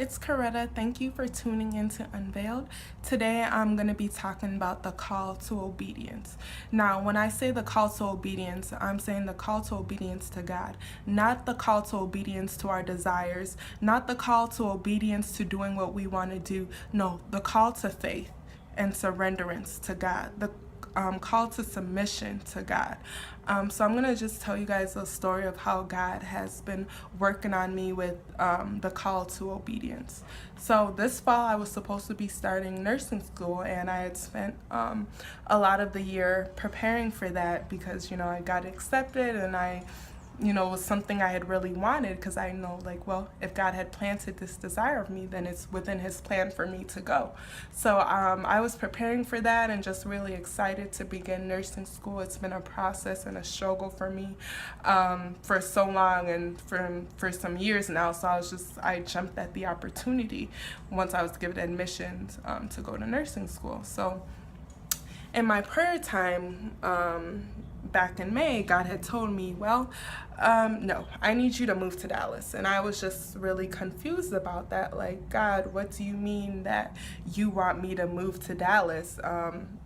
it's Coretta. Thank you for tuning in to Unveiled. Today I'm going to be talking about the call to obedience. Now, when I say the call to obedience, I'm saying the call to obedience to God, not the call to obedience to our desires, not the call to obedience to doing what we want to do. No, the call to faith and surrenderance to God, the call to submission to God. So I'm going to just tell you guys a story of how God has been working on me with the call to obedience. So this fall I was supposed to be starting nursing school, and I had spent a lot of the year preparing for that because, I got accepted, and it was something I had really wanted because I know, if God had planted this desire of me, then it's within His plan for me to go. So I was preparing for that and just really excited to begin nursing school. It's been a process and a struggle for me for so long and for some years now. So I jumped at the opportunity once I was given admissions to go to nursing school. So in my prayer time, back in May, God had told me, no, I need you to move to Dallas. And I was just really confused about that. Like, God, what do you mean that you want me to move to Dallas?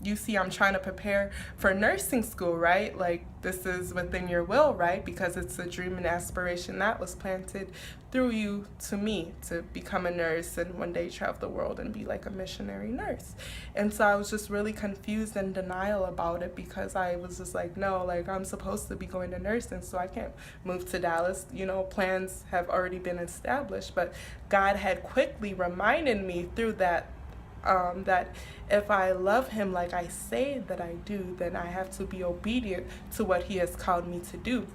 You see, I'm trying to prepare for nursing school, right? Like, this is within your will, right? Because it's a dream and aspiration that was planted through you to me to become a nurse and one day travel the world and be like a missionary nurse. And so I was just really confused and denial about it because I was just like, no, I'm supposed to be going to nursing, so I can't move to Dallas. Plans have already been established, but God had quickly reminded me through that that if I love Him like I say that I do, then I have to be obedient to what He has called me to do.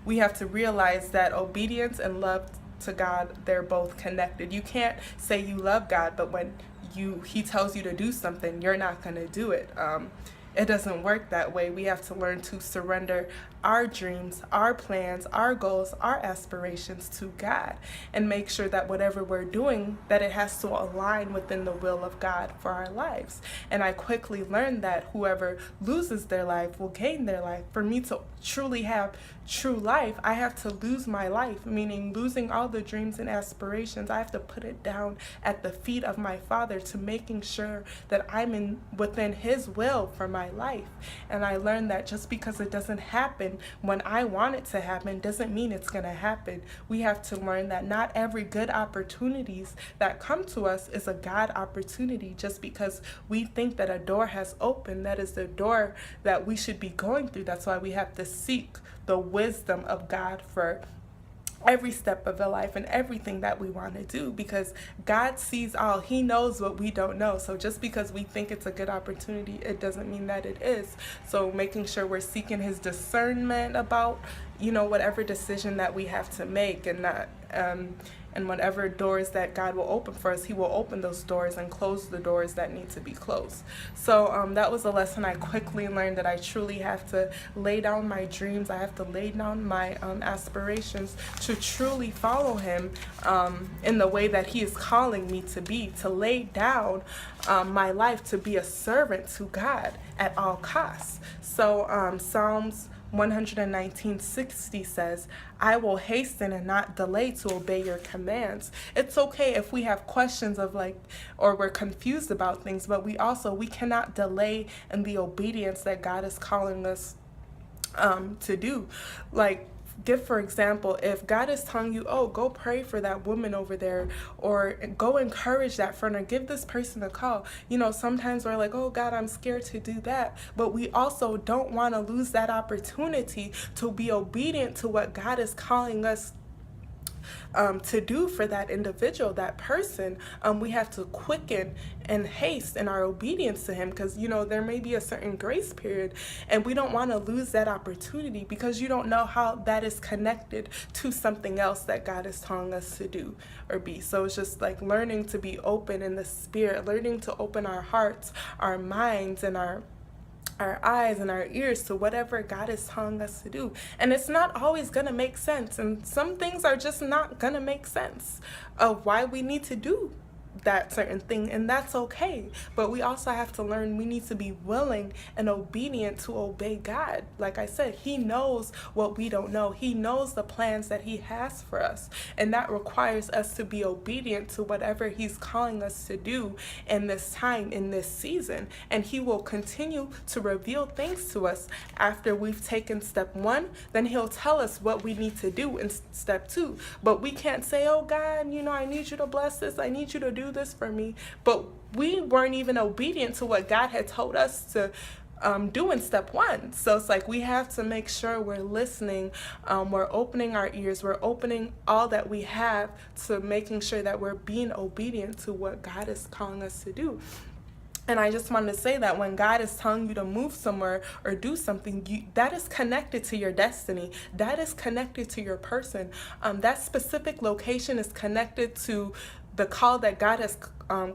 We have to realize that obedience and love to God, they're both connected. You can't say you love God, but when He tells you to do something, you're not going to do it. It doesn't work that way. We have to learn to surrender our dreams, our plans, our goals, our aspirations to God, and make sure that whatever we're doing, that it has to align within the will of God for our lives. And I quickly learned that whoever loses their life will gain their life. For me to truly have true life, I have to lose my life, meaning losing all the dreams and aspirations. I have to put it down at the feet of my Father, to making sure that I'm within His will for my life. And I learned that just because it doesn't happen when I want it to happen doesn't mean it's going to happen. We have to learn that not every good opportunities that come to us is a God opportunity. Just because we think that a door has opened, that is the door that we should be going through. That's why we have to seek the wisdom of God for every step of the life and everything that we want to do, because God sees all. He knows what we don't know. So just because we think it's a good opportunity, it doesn't mean that it is. So making sure we're seeking His discernment about, whatever decision that we have to make, and not and whatever doors that God will open for us, He will open those doors and close the doors that need to be closed. So that was a lesson I quickly learned, that I truly have to lay down my dreams. I have to lay down my aspirations to truly follow Him in the way that He is calling me to be, to lay down my life to be a servant to God at all costs. So Psalms 119:60 says, I will hasten and not delay to obey your commands. It's okay if we have questions of or we're confused about things, but we cannot delay in the obedience that God is calling us to do. Give, for example, if God is telling you, oh, go pray for that woman over there, or go encourage that friend, or give this person a call. Sometimes we're like, oh, God, I'm scared to do that. But we also don't want to lose that opportunity to be obedient to what God is calling us to do for that individual, that person. We have to quicken and haste in our obedience to Him, because there may be a certain grace period, and we don't want to lose that opportunity, because you don't know how that is connected to something else that God is telling us to do or be. So it's just learning to be open in the spirit, learning to open our hearts, our minds, and our eyes and our ears to whatever God is telling us to do. And it's not always going to make sense. And some things are just not going to make sense of why we need to do that certain thing, and that's okay. But we also have to learn we need to be willing and obedient to obey God. Like I said, He knows what we don't know. He knows the plans that He has for us, and that requires us to be obedient to whatever He's calling us to do in this time, in this season. And He will continue to reveal things to us after we've taken step one. Then He'll tell us what we need to do in step two. But we can't say, oh God, I need you to bless this, I need you to do this for me. But we weren't even obedient to what God had told us to do in step one. So it's like we have to make sure we're listening, we're opening our ears, we're opening all that we have to making sure that we're being obedient to what God is calling us to do. And I just wanted to say that when God is telling you to move somewhere or do something, that is connected to your destiny. That is connected to your person. That specific location is connected to the call that God has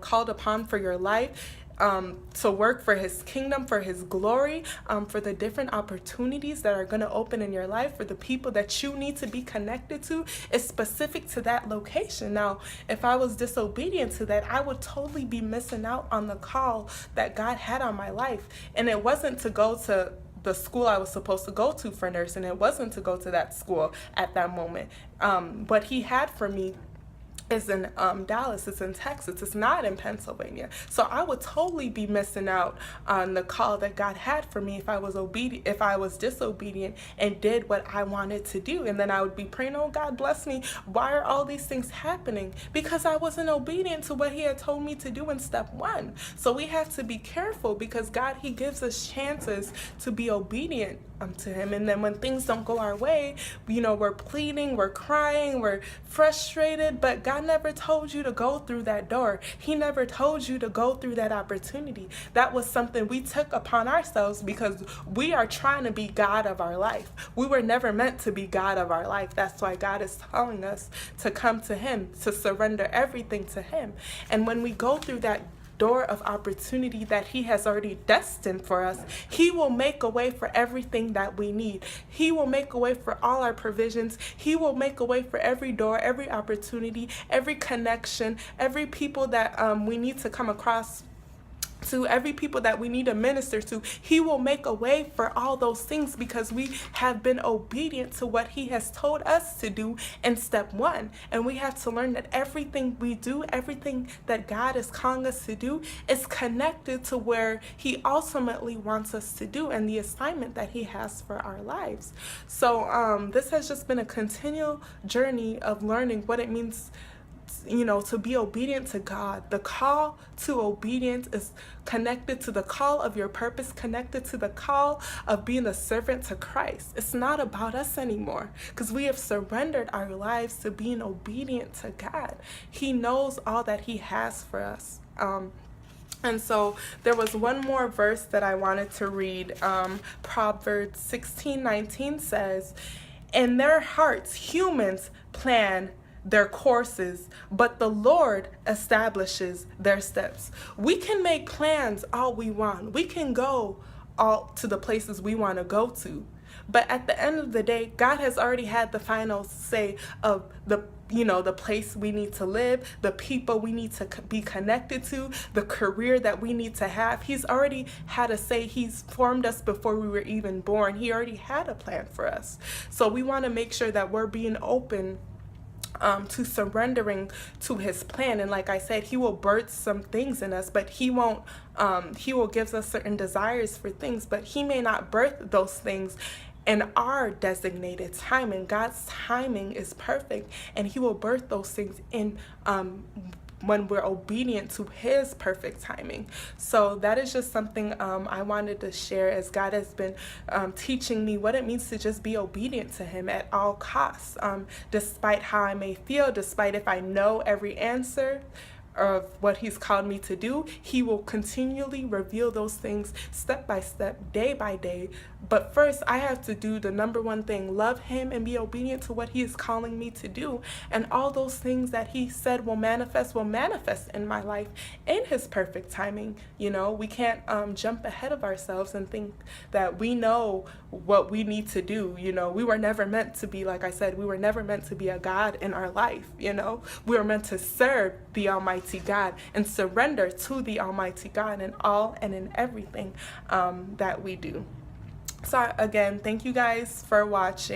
called upon for your life. To work for His kingdom, for His glory, for the different opportunities that are going to open in your life, for the people that you need to be connected to, is specific to that location. Now, if I was disobedient to that, I would totally be missing out on the call that God had on my life. And it wasn't to go to the school I was supposed to go to for nursing. It wasn't to go to that school at that moment. What He had for me is in Dallas, it's in Texas, it's not in Pennsylvania. So I would totally be missing out on the call that God had for me if I was disobedient and did what I wanted to do. And then I would be praying, oh God, bless me. Why are all these things happening? Because I wasn't obedient to what He had told me to do in step one. So we have to be careful, because God, He gives us chances to be obedient to Him. And then when things don't go our way, we're pleading, we're crying, we're frustrated, but God never told you to go through that door. He never told you to go through that opportunity. That was something we took upon ourselves because we are trying to be God of our life. We were never meant to be God of our life. That's why God is telling us to come to Him, to surrender everything to Him. And when we go through that door of opportunity that He has already destined for us, He will make a way for everything that we need. He will make a way for all our provisions. He will make a way for every door, every opportunity, every connection, every people that we need to come across to, every people that we need to minister to. He will make a way for all those things because we have been obedient to what He has told us to do in step one. And we have to learn that everything we do, everything that God is calling us to do, is connected to where He ultimately wants us to do and the assignment that He has for our lives. So this has just been a continual journey of learning what it means to be obedient to God. The call to obedience is connected to the call of your purpose, connected to the call of being a servant to Christ. It's not about us anymore because we have surrendered our lives to being obedient to God. He knows all that He has for us. And so there was one more verse that I wanted to read. Proverbs 16:19 says, "In their hearts humans plan their courses, but the Lord establishes their steps." We can make plans all we want. We can go all to the places we want to go to. But at the end of the day, God has already had the final say of the place we need to live, the people we need to be connected to, the career that we need to have. He's already had a say. He's formed us before we were even born. He already had a plan for us. So we want to make sure that we're being open to surrendering to His plan. And like I said, He will birth some things in us, but He won't, He will give us certain desires for things, but He may not birth those things in our designated time. And God's timing is perfect, and He will birth those things in when we're obedient to His perfect timing. So that is just something I wanted to share, as God has been teaching me what it means to just be obedient to Him at all costs, despite how I may feel, despite if I know every answer of what He's called me to do. He will continually reveal those things step by step, day by day. But first, I have to do the number one thing: love Him and be obedient to what He is calling me to do. And all those things that He said will manifest in my life in His perfect timing. We can't jump ahead of ourselves and think that we know what we need to do. We were never meant to be, like I said, we were never meant to be a God in our life. We were meant to serve the Almighty God and surrender to the Almighty God in all and in everything that we do. So again, thank you guys for watching.